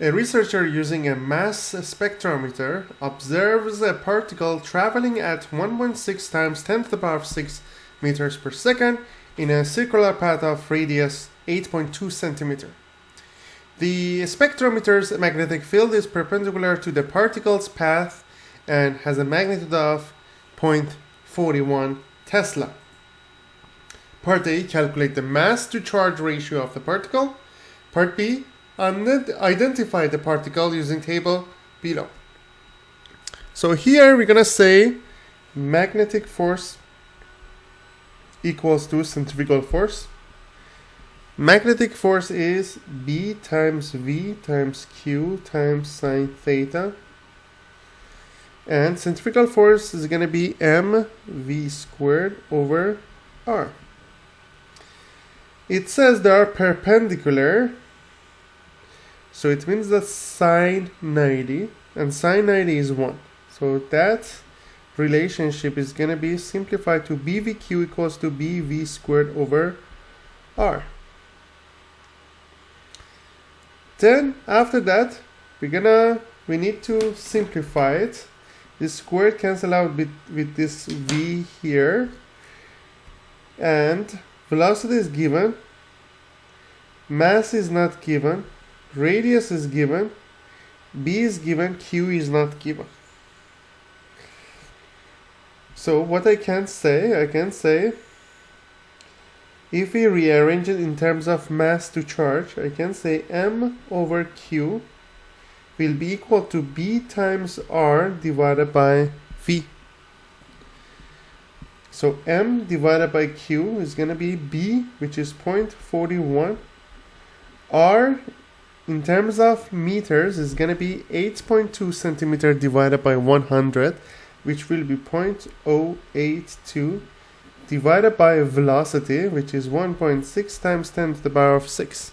A researcher using a mass spectrometer observes a particle traveling at 1.6 times 10 to the power of 6 meters per second in a circular path of radius 8.2 centimeter. The spectrometer's magnetic field is perpendicular to the particle's path and has a magnitude of 0.41 Tesla. Part A, calculate the mass to charge ratio of the particle. Part B, identify the particle using table below. So here we're gonna say magnetic force equals to centrifugal force. Magnetic force is B times V times Q times sine theta. And centrifugal force is going to be mv squared over r. It says they are perpendicular. So it means that sine 90 and sine 90 is 1. So that relationship is going to be simplified to bvq equals to bv squared over r. Then after that we need to simplify it. This squared cancel out with this v here, and velocity is given, mass is not given, radius is given, b is given, q is not given. So what I can say, if we rearrange it in terms of mass to charge, I can say m over q will be equal to b times r divided by v. So m divided by q is going to be b, which is 0.41. R in terms of meters is going to be 8.2 centimeter divided by 100, which will be 0.082 divided by velocity, which is 1.6 times 10 to the power of 6.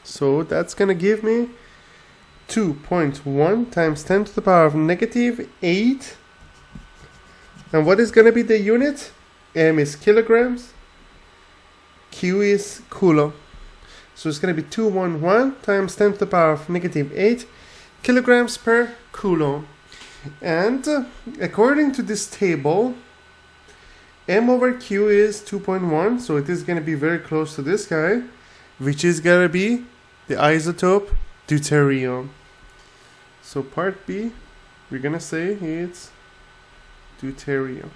So that's going to give me 2.1 times 10 to the power of negative 8. And what is going to be the unit? M is kilograms. Q is coulomb. So it's going to be 211 times 10 to the power of negative 8 kilograms per coulomb. And according to this table, M over Q is 2.1. So it is going to be very close to this guy, which is going to be the isotope deuterium. So part B, we're going to say it's deuterium.